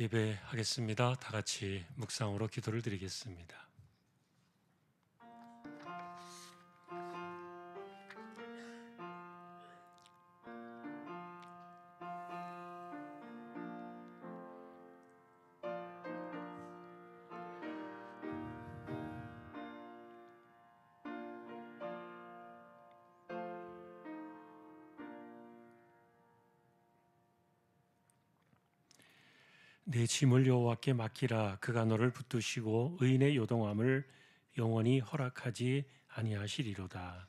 예배하겠습니다. 다 같이 묵상으로 기도를 드리겠습니다. 내 짐을 여호와께 맡기라. 그가 너를 붙드시고 의인의 요동함을 영원히 허락하지 아니하시리로다.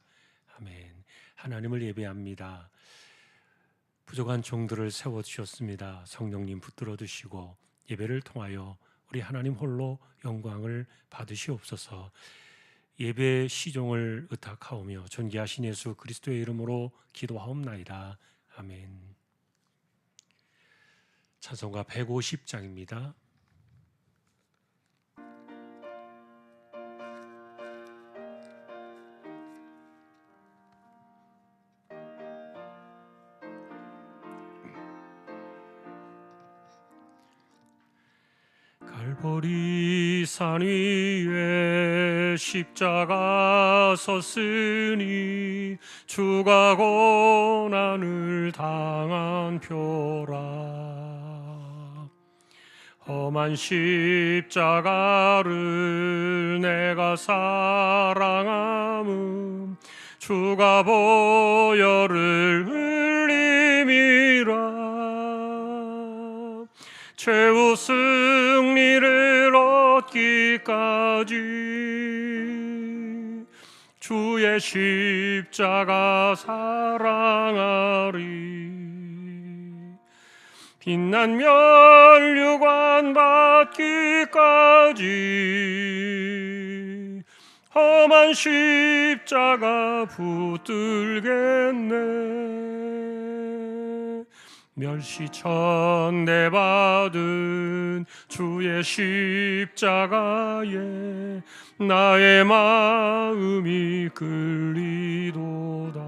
아멘. 하나님을 예배합니다. 부족한 종들을 세워주셨습니다. 성령님 붙들어 주시고 예배를 통하여 우리 하나님 홀로 영광을 받으시옵소서. 예배 시종을 의탁하오며 존귀하신 예수 그리스도의 이름으로 기도하옵나이다. 아멘. 찬송가 150장입니다. 갈보리 산 위에 십자가 섰으니 주가 고난을 당한 표라. 험한 십자가를 내가 사랑함은 주가 보혈을 흘림이라. 최후 승리를 얻기까지 주의 십자가 사랑하리. 빛난 면류관 받기까지 험한 십자가 붙들겠네. 멸시천대 받은 주의 십자가에 나의 마음이 끌리도다.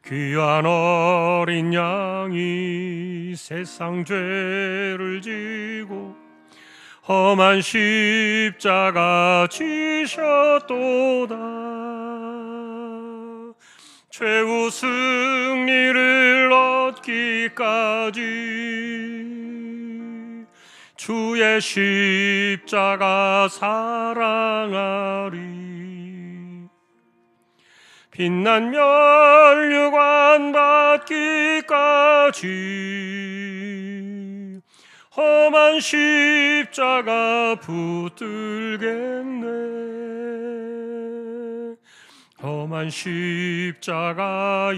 귀한 어린 양이 세상 죄를 지고 험한 십자가 지셨도다. 최후 승리를 얻기까지 주의 십자가 사랑하리. 빛난 면류관 받기까지 험한 십자가 붙들겠네. 험한 십자가에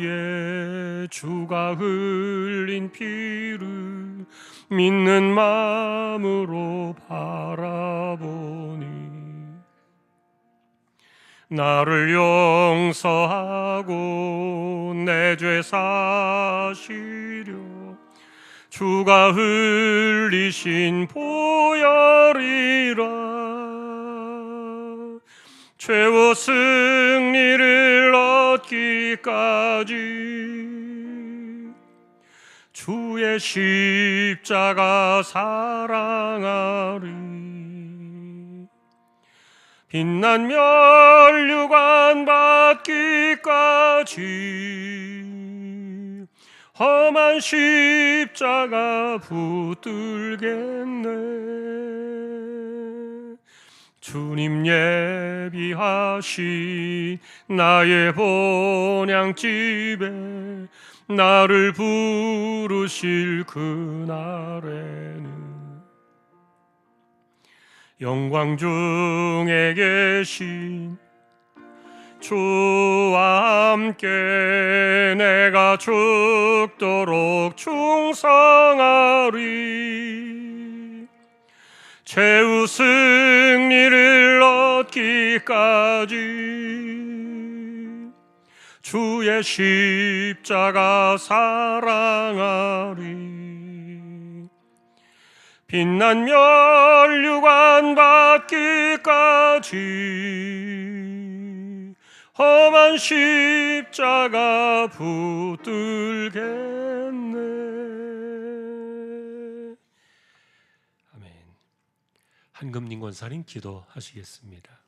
주가 흘린 피를 믿는 마음으로 바라보니 나를 용서하고 내 죄 사시려 주가 흘리신 보혈이라. 최후 승리를 얻기까지 주의 십자가 사랑하리. 빛난 면류관 받기까지 험한 십자가 붙들겠네. 주님 예비하신 나의 본향집에 나를 부르실 그날에는 영광 중에 계신 주와 함께 내가 죽도록 충성하리. 최후 승리를 얻기까지 주의 십자가 사랑하리. 빛난 면류관 받기까지 험한 십자가 붙들겠네. 한금님 권사님 기도하시겠습니다.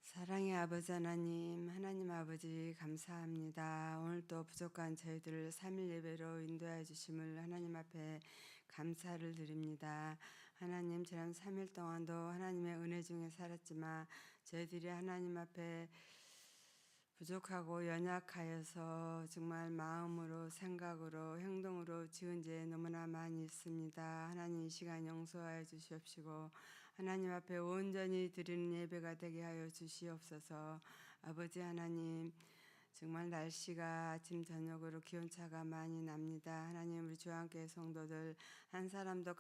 사랑의 아버지 하나님, 하나님 아버지 감사합니다. 오늘도 부족한 저희들을 3일 예배로 인도해 주심을 하나님 앞에 감사를 드립니다. 하나님, 지난 3일 동안도 하나님의 은혜 중에 살았지만 저희들이 하나님 앞에 부족하고 연약하여서 정말 마음으로, 생각으로, 행동으로 지은 죄 너무나 많이 있습니다. 하나님, 이 시간 용서하여 주시옵시고 하나님 앞에 온전히 드리는 예배가 되게 하여 주시옵소서. 아버지 하나님, 정말 날씨가 아침 저녁으로 기온차가 많이 납니다. 하나님, 우리 주안교회 성도들 한 사람도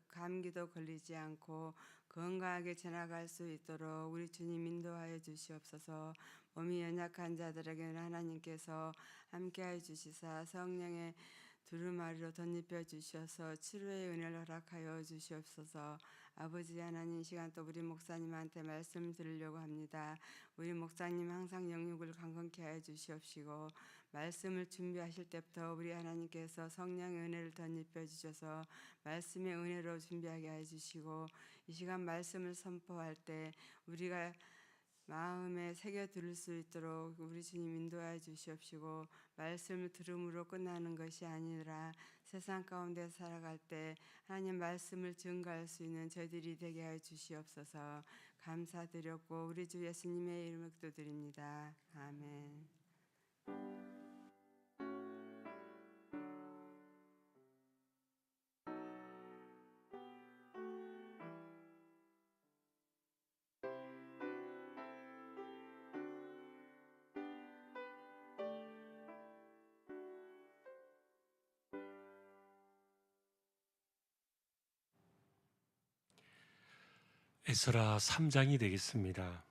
감기도 걸리지 않고 건강하게 지나갈 수 있도록 우리 주님 인도하여 주시옵소서. 몸이 연약한 자들에게는 하나님께서 함께하여 주시사 성령의 두루마리로 덧입혀 주셔서 치료의 은혜를 허락하여 주시옵소서. 아버지 하나님, 이 시간 또 우리 목사님한테 말씀 드리려고 합니다. 우리 목사님 항상 영육을 강건케 하여 주시옵시고 말씀을 준비하실 때부터 우리 하나님께서 성령의 은혜를 덧입혀 주셔서 말씀의 은혜로 준비하게 해 주시고 이 시간 말씀을 선포할 때 우리가 마음에 새겨 들을 수 있도록 우리 주님 인도하여 주시옵시고 말씀을 들음으로 끝나는 것이 아니라 세상 가운데 살아갈 때 하나님 말씀을 증거할 수 있는 저희들이 되게 하여 주시옵소서. 감사드렸고 우리 주 예수님의 이름으로 기도드립니다. 아멘. 에스라 3장이 되겠습니다.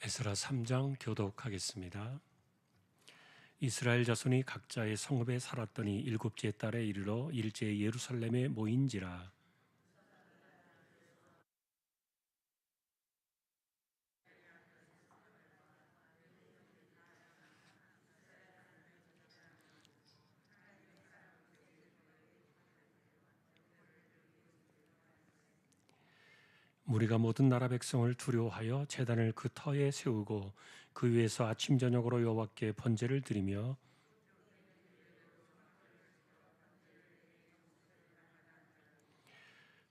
에스라 3장 교독하겠습니다. 이스라엘 자손이 각자의 성읍에 살았더니 일곱째 달에 이르러 일제에 예루살렘에 모인지라. 무리가 모든 나라 백성을 두려워하여 제단을 그 터에 세우고 그 위에서 아침 저녁으로 여호와께 번제를 드리며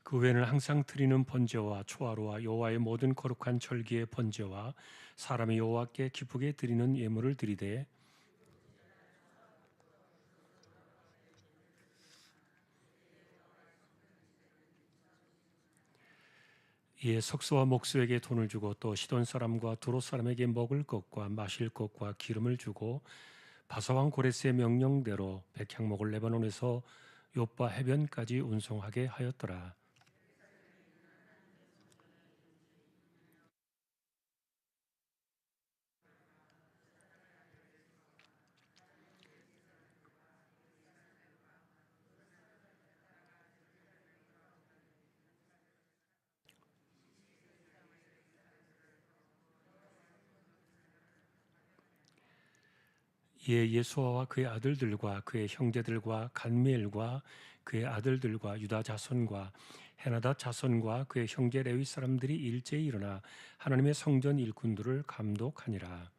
그 외에는 항상 드리는 번제와 초하루와 여호와의 모든 거룩한 절기의 번제와 사람이 여호와께 기쁘게 드리는 예물을 드리되 이에 석수와 목수에게 돈을 주고 또 시돈 사람과 두로 사람에게 먹을 것과 마실 것과 기름을 주고 바사왕 고레스의 명령대로 백향목을 레바논에서 요빠 해변까지 운송하게 하였더라. 이에 예수아와 그의 아들들과 그의 형제들과 간미엘과 그의 아들들과 유다 자손과 헤나다 자손과 그의 형제 레위 사람들이 일제히 일어나 하나님의 성전 일꾼들을 감독하니라.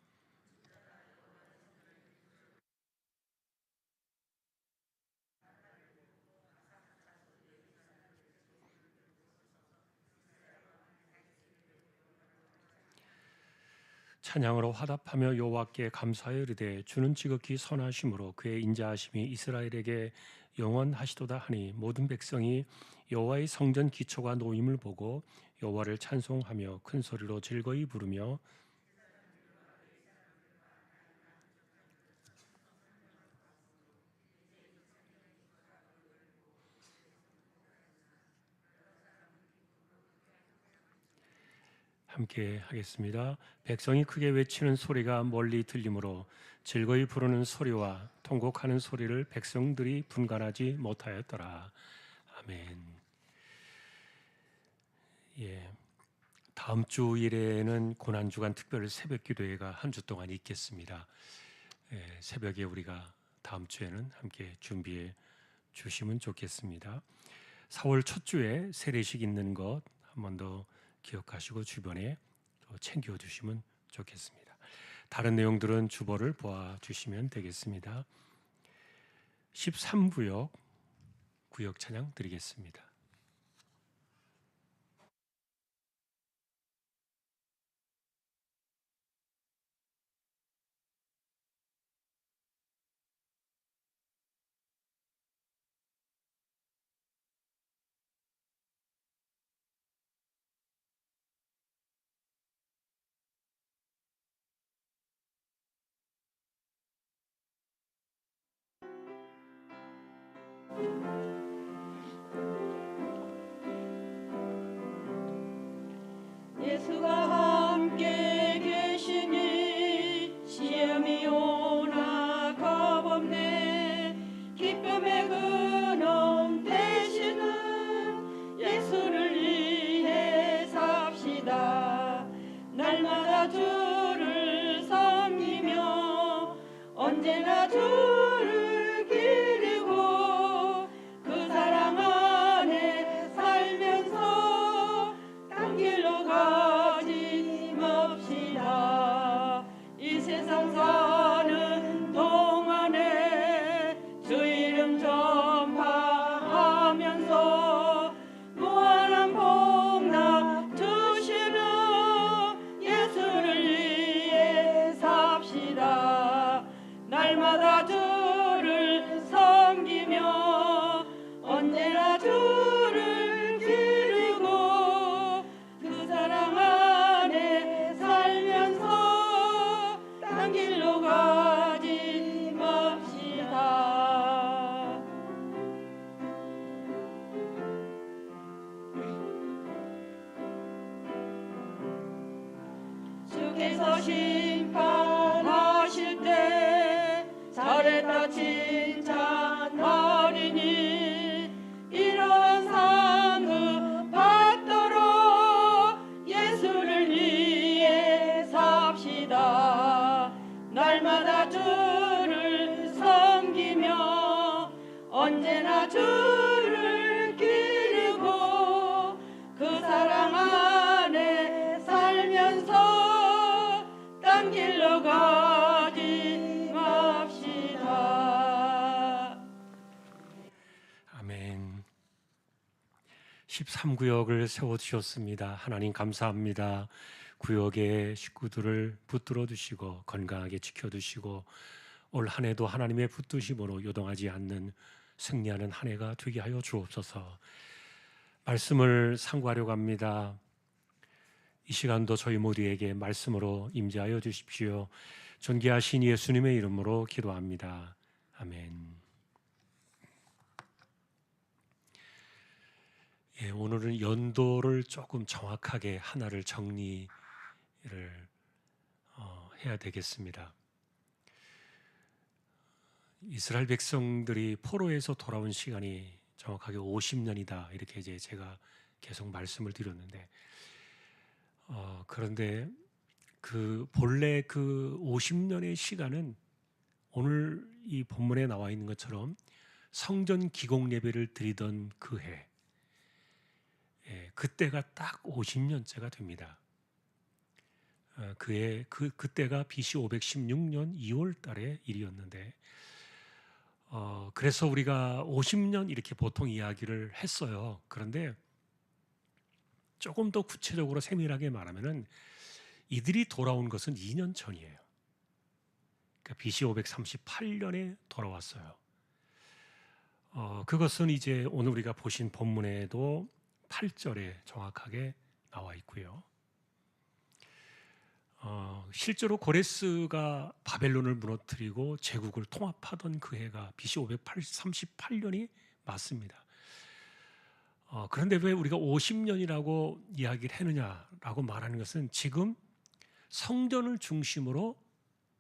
찬양으로 화답하며 여호와께 감사하여 이르되 주는 지극히 선하심으로 그의 인자하심이 이스라엘에게 영원하시도다 하니 모든 백성이 여호와의 성전 기초가 놓임을 보고 여호와를 찬송하며 큰 소리로 즐거이 부르며 함께 하겠습니다. 백성이 크게 외치는 소리가 멀리 들리므로 즐거이 부르는 소리와 통곡하는 소리를 백성들이 분간하지 못하였더라. 아멘. 예. 다음 주 일에는 고난주간 특별 새벽 기도회가 한 주 동안 있겠습니다. 새벽에 우리가 다음 주에는 함께 준비해 주시면 좋겠습니다. 4월 첫 주에 세례식 있는 것 한 번 더 기억하시고 주변에 또 챙겨 주시면 좋겠습니다. 다른 내용들은 주보를 보아 주시면 되겠습니다. 13구역 구역 찬양 드리겠습니다. 예수가 함께 계시니 시험이 오나 겁없네. 기쁨의 근원 되시는 예수를 위해 삽시다. 날마다 주를 섬기며 언제나 주를 기리고 그 사랑 안에 살면서 딴 길로 가지 맙시다. 이 세상 사는 동안에 주 이름 전파하면서 무한한 복락 주시는 예수를 위해 삽시다. 날마다 주를 섬기며 언제나 주를 기르고 그 사랑 안에 살면서 딴 길로 가지 맙시다. 주께서 심판하실 때 잘했다 칭찬하리니 이런 상급 받도록 예수를 위해 삽시다. 날마다 주를 섬기며 언제나 주를 기르고 그 사랑 안에 살면서 딴 길로 가지 맙시다. 아멘. 13구역을 세워주셨습니다. 하나님 감사합니다. 구역의 식구들을 붙들어 주시고 건강하게 지켜주시고 올 한 해도 하나님의 붙드심으로 요동하지 않는 승리하는 한 해가 되게 하여 주옵소서. 말씀을 상고하려고 합니다. 이 시간도 저희 모두에게 말씀으로 임재하여 주십시오. 존귀하신 예수님의 이름으로 기도합니다. 아멘. 오늘은 연도를 조금 정확하게 하나를 정리를 해야 되겠습니다. 이스라엘 백성들이 포로에서 돌아온 시간이 정확하게 50년이다 이렇게 이제 제가 계속 말씀을 드렸는데 그런데 그 본래 그 50년의 시간은 오늘 이 본문에 나와 있는 것처럼 성전 기공 예배를 드리던 그 해, 그때가 딱 50년째가 됩니다. 그때가 BC 516년 2월 달의 일이었는데 그래서 우리가 50년 이렇게 보통 이야기를 했어요. 그런데 조금 더 구체적으로 세밀하게 말하면은 이들이 돌아온 것은 2년 전이에요. 그러니까 BC 538년에 돌아왔어요. 그것은 이제 오늘 우리가 보신 본문에도 8절에 정확하게 나와 있고요. 실제로 고레스가 바벨론을 무너뜨리고 제국을 통합하던 그 해가 BC 538년이 맞습니다. 그런데 왜 우리가 50년이라고 이야기를 했느냐라고 말하는 것은 지금 성전을 중심으로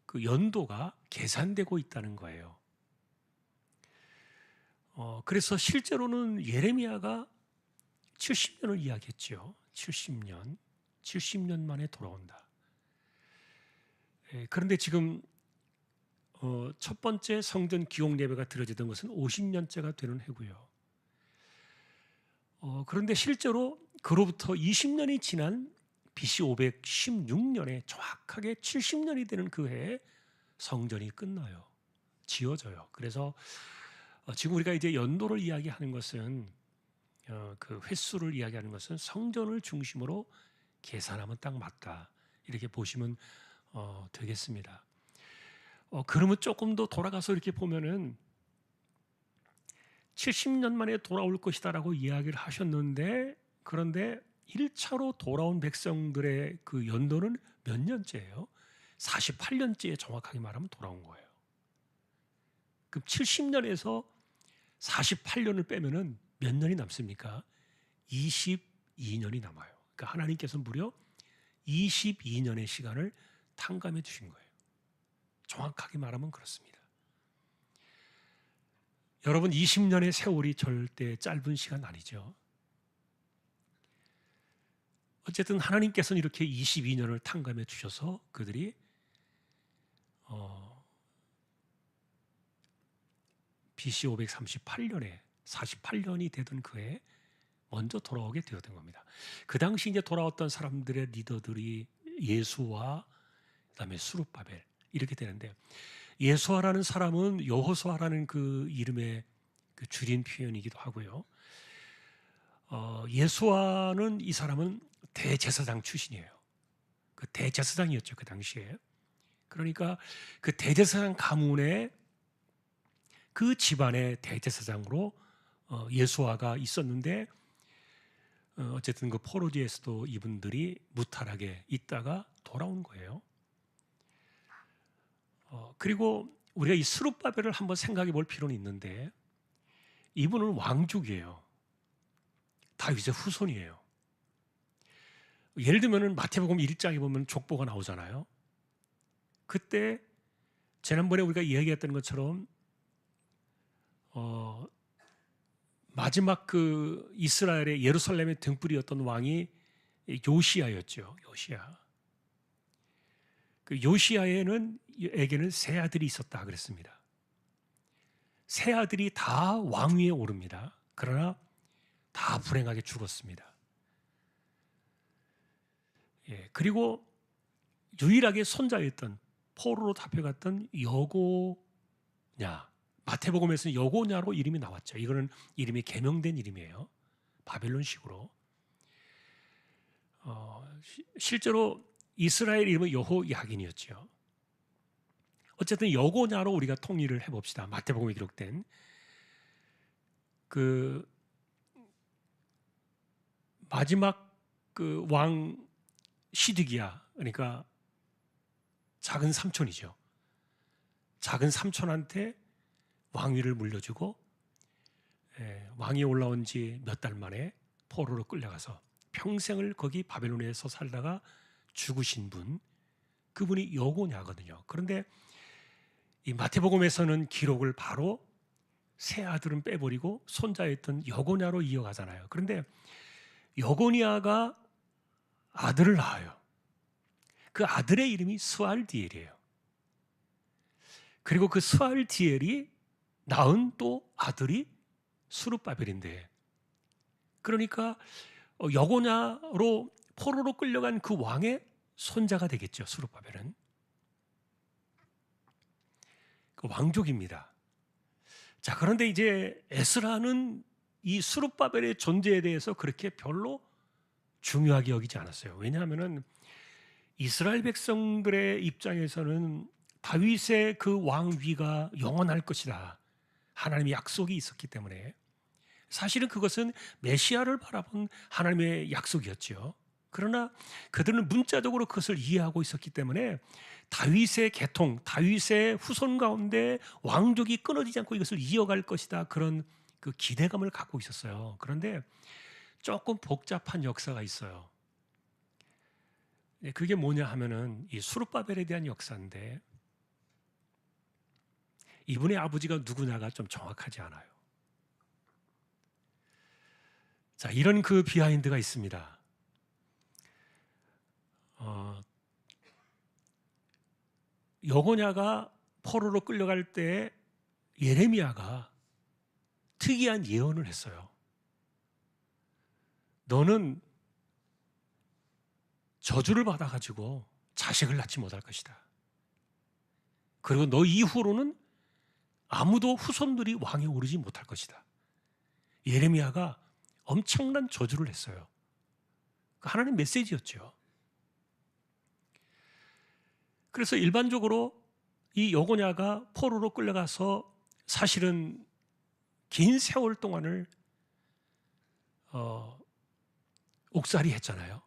그 연도가 계산되고 있다는 거예요. 그래서 실제로는 예레미야가 70년을 이야기했죠. 70년 만에 돌아온다. 그런데 지금 첫 번째 성전 기록 예배가 드려지던 것은 50년째가 되는 해고요. 그런데 실제로 그로부터 20년이 지난 BC 516년에 정확하게 70년이 되는 그 해에 성전이 끝나요. 지어져요. 그래서 지금 우리가 이제 연도를 이야기하는 것은 그 횟수를 이야기하는 것은 성전을 중심으로 계산하면 딱 맞다. 이렇게 보시면 되겠습니다. 그러면 조금 더 돌아가서 이렇게 보면은 70년 만에 돌아올 것이다라고 이야기를 하셨는데, 그런데 1차로 돌아온 백성들의 그 연도는 몇 년째예요? 48년째에 정확하게 말하면 돌아온 거예요. 그럼 70년에서 48년을 빼면은 몇 년이 남습니까? 22년이 남아요. 그러니까 하나님께서 무려 22년의 시간을 탕감해 주신 거예요. 정확하게 말하면 그렇습니다. 여러분, 20년의 세월이 절대 짧은 시간 아니죠. 어쨌든 하나님께서는 이렇게 22년을 탕감해 주셔서 그들이 BC 538년에 48년이 되던 그해 먼저 돌아오게 되었던 겁니다. 그 당시 이제 돌아왔던 사람들의 리더들이 예수와 그다음에 스룹바벨 이렇게 되는데, 예수아라는 사람은 여호수아라는 그 이름의 그 줄인 표현이기도 하고요. 예수아는 이 사람은 대제사장 출신이에요. 그 대제사장이었죠, 그 당시에. 그러니까 그 대제사장 가문의 그 집안의 대제사장으로 예수아가 있었는데, 어쨌든 그 포로지에서도 이분들이 무탈하게 있다가 돌아온 거예요. 그리고 우리가 이 스룹바벨을 한번 생각해 볼 필요는 있는데, 이분은 왕족이에요. 다윗의 후손이에요. 예를 들면 마태복음 1장에 보면 족보가 나오잖아요. 그때 지난번에 우리가 이야기했던 것처럼 마지막 그 이스라엘의 예루살렘의 등불이었던 왕이 요시야였죠. 요시야. 그 요시야에게는 세 아들이 있었다 그랬습니다. 세 아들이 다 왕위에 오릅니다. 그러나 다 불행하게 죽었습니다. 그리고 유일하게 손자였던 포로로 잡혀갔던 여고냐, 마태복음에서는 여고냐로 이름이 나왔죠. 이거는 이름이 개명된 이름이에요. 바벨론식으로. 실제로 이스라엘 이름은 여호야긴이었죠. 어쨌든 여고냐로 우리가 통일을 해봅시다. 마태복음에 기록된 그 마지막 그 왕 시드기야, 그러니까 작은 삼촌이죠. 작은 삼촌한테 왕위를 물려주고 왕이 올라온 지 몇 달 만에 포로로 끌려가서 평생을 거기 바벨론에서 살다가 죽으신 분, 그분이 여고냐거든요. 그런데 이 마태복음에서는 기록을 바로 세 아들은 빼버리고 손자였던 여고냐로 이어가잖아요. 그런데 여고냐가 아들을 낳아요. 그 아들의 이름이 스알디엘이에요. 그리고 그 스알디엘이 낳은 또 아들이 스룹바벨인데, 그러니까 여고냐로 포로로 끌려간 그 왕의 손자가 되겠죠. 스룹바벨은 그 왕족입니다. 자, 그런데 이제 에스라는 이 스룹바벨의 존재에 대해서 그렇게 별로 중요하게 여기지 않았어요. 왜냐하면은 이스라엘 백성들의 입장에서는 다윗의 그 왕위가 영원할 것이다, 하나님의 약속이 있었기 때문에, 사실은 그것은 메시아를 바라본 하나님의 약속이었죠. 그러나 그들은 문자적으로 그것을 이해하고 있었기 때문에 다윗의 계통, 다윗의 후손 가운데 왕족이 끊어지지 않고 이것을 이어갈 것이다, 그런 그 기대감을 갖고 있었어요. 그런데 조금 복잡한 역사가 있어요. 그게 뭐냐 하면은 이 수룹바벨에 대한 역사인데 이분의 아버지가 누구냐가 좀 정확하지 않아요. 자, 이런 그 비하인드가 있습니다. 여고냐가 포로로 끌려갈 때 예레미야가 특이한 예언을 했어요. 너는 저주를 받아가지고 자식을 낳지 못할 것이다. 그리고 너 이후로는 아무도 후손들이 왕에 오르지 못할 것이다. 예레미야가 엄청난 저주를 했어요. 하나님 메시지였죠. 그래서 일반적으로 이 여고냐가 포로로 끌려가서 사실은 긴 세월 동안을 옥살이 했잖아요.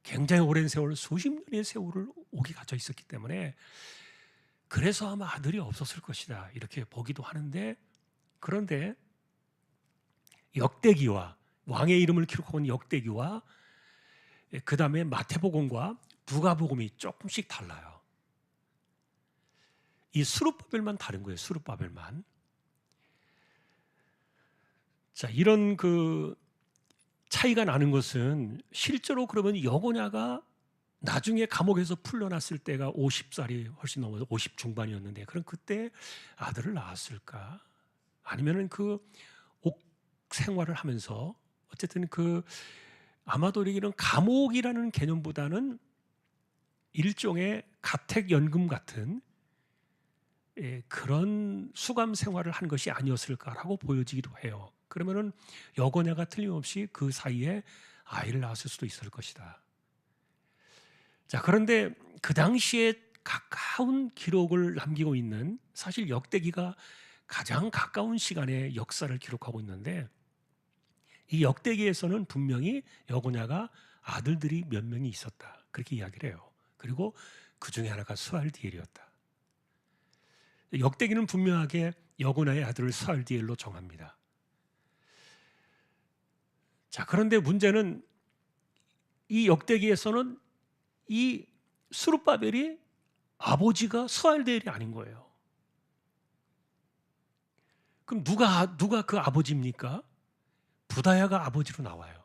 굉장히 오랜 세월, 수십 년의 세월을 옥에 갇혀 있었기 때문에 그래서 아마 아들이 없었을 것이다 이렇게 보기도 하는데, 그런데 역대기와 왕의 이름을 기록한 역대기와 그 다음에 마태복음과 누가복음이 조금씩 달라요. 이 수룹바벨만 다른 거예요. 수룹바벨만. 자, 이런 그 차이가 나는 것은 실제로 그러면 여고냐가 나중에 감옥에서 풀려났을 때가 50살이 훨씬 넘어서 50 중반이었는데 그럼 그때 아들을 낳았을까? 아니면은 그 옥 생활을 하면서 어쨌든 그 아마도 이런 감옥이라는 개념보다는 일종의 가택연금 같은 그런 수감 생활을 한 것이 아니었을까라고 보여지기도 해요. 그러면은 여고냐가 틀림없이 그 사이에 아이를 낳았을 수도 있을 것이다. 자, 그런데 그 당시에 가까운 기록을 남기고 있는, 사실 역대기가 가장 가까운 시간에 역사를 기록하고 있는데 이 역대기에서는 분명히 여고냐가 아들들이 몇 명이 있었다 그렇게 이야기를 해요. 그리고 그 중에 하나가 스알디엘이었다. 역대기는 분명하게 여고냐의 아들을 스알디엘로 정합니다. 자, 그런데 문제는 이 역대기에서는 이 수룹바벨이 아버지가 스알디엘이 아닌 거예요. 그럼 누가 그 아버지입니까? 부다야가 아버지로 나와요.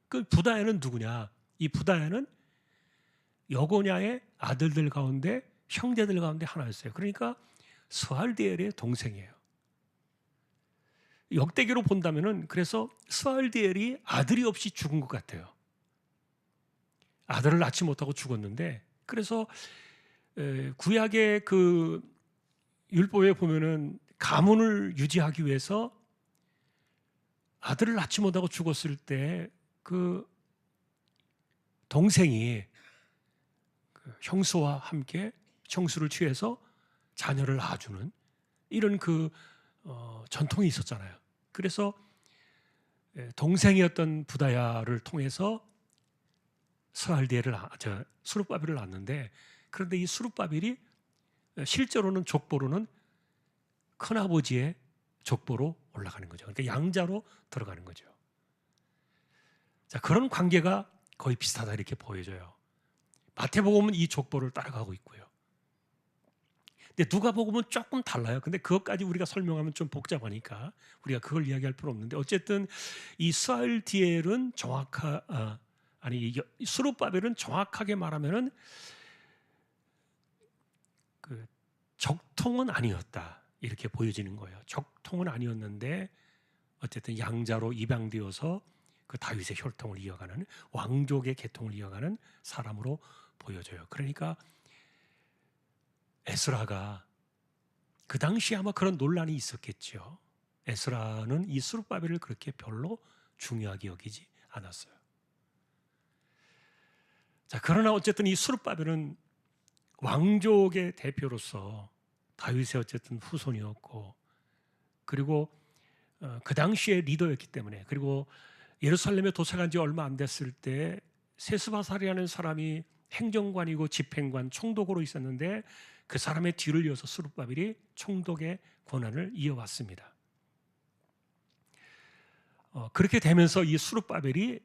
그 부다야는 누구냐? 이 부다야는 여고냐의 아들들 가운데, 형제들 가운데 하나였어요. 그러니까 스알디엘의 동생이에요. 역대기로 본다면은 그래서 스알디엘이 아들이 없이 죽은 것 같아요. 아들을 낳지 못하고 죽었는데, 그래서 구약의 그 율법에 보면은 가문을 유지하기 위해서 아들을 낳지 못하고 죽었을 때 그 동생이 그 형수와 함께 형수를 취해서 자녀를 낳아주는 이런 그 전통이 있었잖아요. 그래서 동생이었던 부다야를 통해서 수룹바벨을 낳았는데, 그런데 이 수룹바벨이 실제로는 족보로는 큰아버지의 족보로 올라가는 거죠. 그러니까 양자로 들어가는 거죠. 자, 그런 관계가 거의 비슷하다 이렇게 보여져요. 마태복음은 이 족보를 따라가고 있고요. 근데 누가복음은 조금 달라요. 근데 그것까지 우리가 설명하면 좀 복잡하니까 우리가 그걸 이야기할 필요 없는데, 어쨌든 이 스알디엘은 수룹바벨은 정확하게 말하면은 그 적통은 아니었다 이렇게 보여지는 거예요. 적통은 아니었는데 어쨌든 양자로 입양되어서 그 다윗의 혈통을 이어가는, 왕족의 계통을 이어가는 사람으로 보여져요. 그러니까 에스라가 그 당시에 아마 그런 논란이 있었겠죠. 에스라는 이 수룹바벨을 그렇게 별로 중요하게 여기지 않았어요. 자, 그러나 어쨌든 이 수룹바벨은 왕족의 대표로서 다윗의 어쨌든 후손이었고, 그리고 그 당시의 리더였기 때문에, 그리고 예루살렘에 도착한 지 얼마 안 됐을 때 세스바살이라는 사람이 행정관이고 집행관, 총독으로 있었는데 그 사람의 뒤를 이어서 수룹바벨이 총독의 권한을 이어왔습니다. 그렇게 되면서 이 수룹바벨이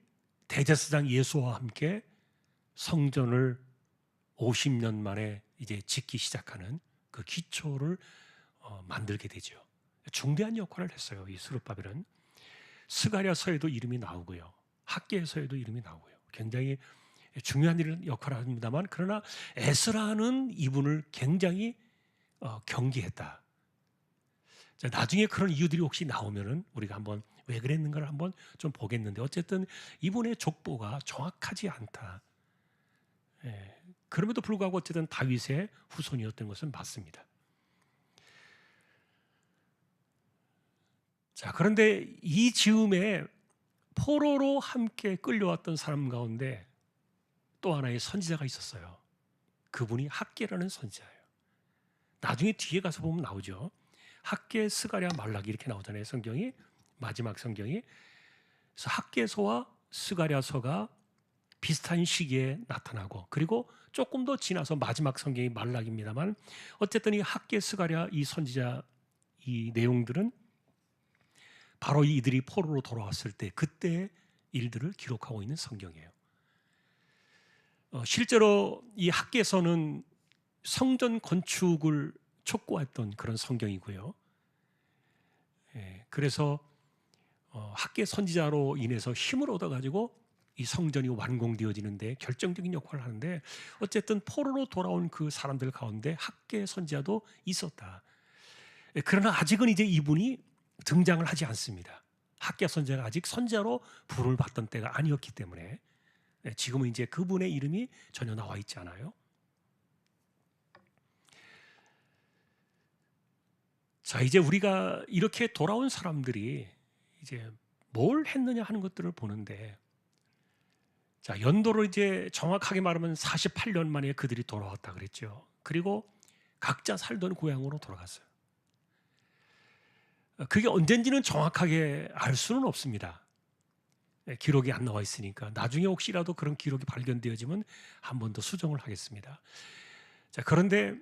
대제사장 예수와 함께 성전을 50년 만에 이제 짓기 시작하는 그 기초를 만들게 되죠. 중대한 역할을 했어요. 이 수룹바벨은 스가랴서에도 이름이 나오고요, 학개서에도 이름이 나오고요. 굉장히 중요한 역할을 합니다만, 그러나 에스라는 이분을 굉장히 경계했다. 자, 나중에 그런 이유들이 혹시 나오면은 우리가 한번 왜 그랬는가를 한번 좀 보겠는데, 어쨌든 이분의 족보가 정확하지 않다. 그럼에도 불구하고 어쨌든 다윗의 후손이었던 것은 맞습니다. 자, 그런데 이 즈음에 포로로 함께 끌려왔던 사람 가운데 또 하나의 선지자가 있었어요. 그분이 학개라는 선지자예요. 나중에 뒤에 가서 보면 나오죠. 학개, 스가랴, 말라기 이렇게 나오잖아요. 성경이, 마지막 성경이. 그래서 학개서와 스가랴서가 비슷한 시기에 나타나고, 그리고 조금 더 지나서 마지막 성경이 말라기입니다만, 어쨌든 이 학개, 스가랴 이 선지자 이 내용들은 바로 이들이 포로로 돌아왔을 때 그때의 일들을 기록하고 있는 성경이에요. 실제로 이 학개서는 성전 건축을 촉구했던 그런 성경이고요. 그래서 학개 선지자로 인해서 힘을 얻어가지고 이 성전이 완공되어지는데 결정적인 역할을 하는데, 어쨌든 포로로 돌아온 그 사람들 가운데 학개 선지자도 있었다. 그러나 아직은 이제 이분이 등장을 하지 않습니다. 학개 선지자가 아직 선지자로 부름을 받던 때가 아니었기 때문에 지금은 이제 그분의 이름이 전혀 나와 있지 않아요. 자, 이제 우리가 이렇게 돌아온 사람들이 이제 뭘 했느냐 하는 것들을 보는데, 자, 연도를 이제 정확하게 말하면 48년 만에 그들이 돌아왔다 그랬죠. 그리고 각자 살던 고향으로 돌아갔어요. 그게 언젠지는 정확하게 알 수는 없습니다. 기록이 안 나와 있으니까 나중에 혹시라도 그런 기록이 발견되어지면 한 번 더 수정을 하겠습니다. 자, 그런데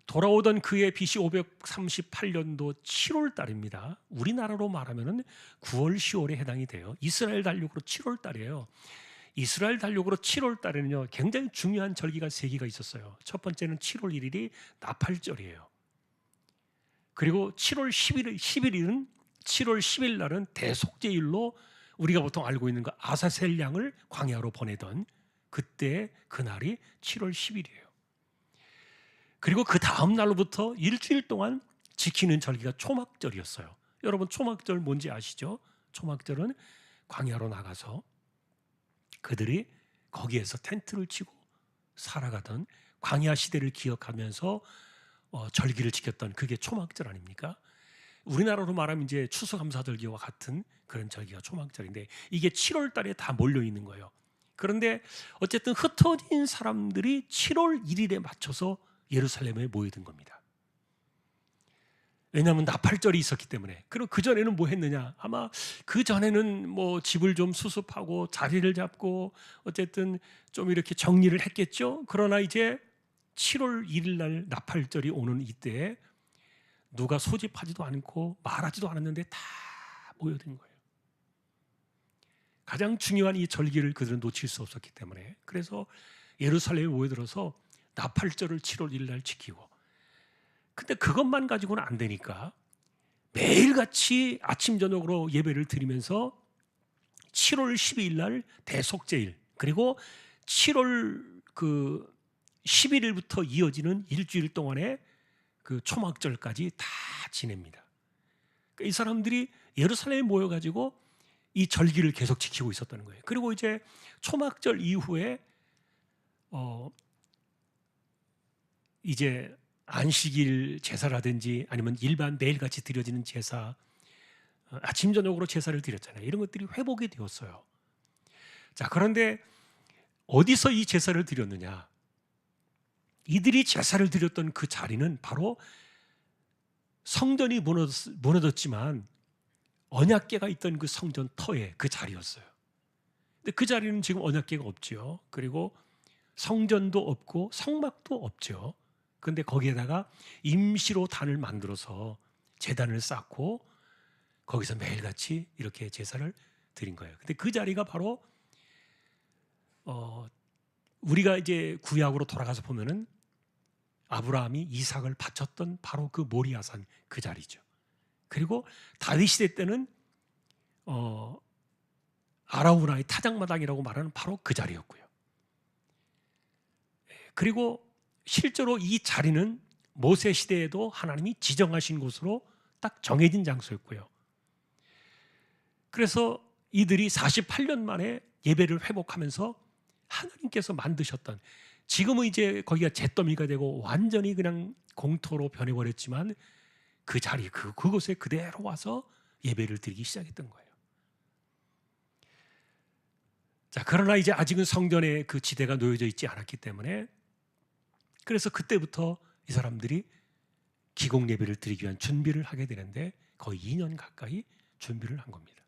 돌아오던 그해 BC 538년도 7월 달입니다. 우리나라로 말하면 9월, 10월에 해당이 돼요. 이스라엘 달력으로 7월 달이에요. 이스라엘 달력으로 7월 달에는요, 굉장히 중요한 절기가 3개가 있었어요. 첫 번째는 7월 1일이 나팔절이에요. 그리고 7월 11일은 7월 10일 날은 대속죄일로 우리가 보통 알고 있는 거 아사셀 양을 광야로 보내던 그때 그날이 7월 10일이에요. 그리고 그 다음 날로부터 일주일 동안 지키는 절기가 초막절이었어요. 여러분, 초막절 뭔지 아시죠? 초막절은 광야로 나가서 그들이 거기에서 텐트를 치고 살아가던 광야 시대를 기억하면서 절기를 지켰던 그게 초막절 아닙니까? 우리나라로 말하면 이제 추수감사절기와 같은 그런 절기가 초막절인데, 이게 7월 달에 다 몰려 있는 거예요. 그런데 어쨌든 흩어진 사람들이 7월 1일에 맞춰서 예루살렘에 모여든 겁니다. 왜냐하면 나팔절이 있었기 때문에. 그럼 그 전에는 뭐 했느냐? 아마 그 전에는 뭐 집을 좀 수습하고 자리를 잡고 어쨌든 좀 이렇게 정리를 했겠죠. 그러나 이제 7월 1일 날 나팔절이 오는 이때에 누가 소집하지도 않고 말하지도 않았는데 다 모여든 거예요. 가장 중요한 이 절기를 그들은 놓칠 수 없었기 때문에, 그래서 예루살렘에 모여들어서 나팔절을 7월 1일 날 지키고, 근데 그것만 가지고는 안 되니까 매일같이 아침 저녁으로 예배를 드리면서 7월 12일 날 대속죄일, 그리고 7월 11일부터 이어지는 일주일 동안의 그 초막절까지 다 지냅니다. 그러니까 이 사람들이 예루살렘에 모여가지고 이 절기를 계속 지키고 있었다는 거예요. 그리고 이제 초막절 이후에 이제 안식일 제사라든지 아니면 일반 매일같이 드려지는 제사, 아침 저녁으로 제사를 드렸잖아요. 이런 것들이 회복이 되었어요. 자, 그런데 어디서 이 제사를 드렸느냐? 이들이 제사를 드렸던 그 자리는 바로 성전이 무너졌지만 언약궤가 있던 그 성전 터에 그 자리였어요. 근데 그 자리는 지금 언약궤가 없죠. 그리고 성전도 없고 성막도 없죠. 근데 거기에다가 임시로 단을 만들어서 제단을 쌓고 거기서 매일같이 이렇게 제사를 드린 거예요. 근데 그 자리가 바로 우리가 이제 구약으로 돌아가서 보면은 아브라함이 이삭을 바쳤던 바로 그 모리아산 그 자리죠. 그리고 다윗 시대 때는 아라우나의 타작마당이라고 말하는 바로 그 자리였고요. 그리고 실제로 이 자리는 모세 시대에도 하나님이 지정하신 곳으로 딱 정해진 장소였고요. 그래서 이들이 48년 만에 예배를 회복하면서 하나님께서 만드셨던, 지금은 이제 거기가 잿더미가 되고 완전히 그냥 공터로 변해버렸지만 그 자리, 그곳에 그대로 와서 예배를 드리기 시작했던 거예요. 자, 그러나 이제 아직은 성전에 그 지대가 놓여져 있지 않았기 때문에, 그래서 그때부터 이 사람들이 기공 예배를 드리기 위한 준비를 하게 되는데 거의 2년 가까이 준비를 한 겁니다.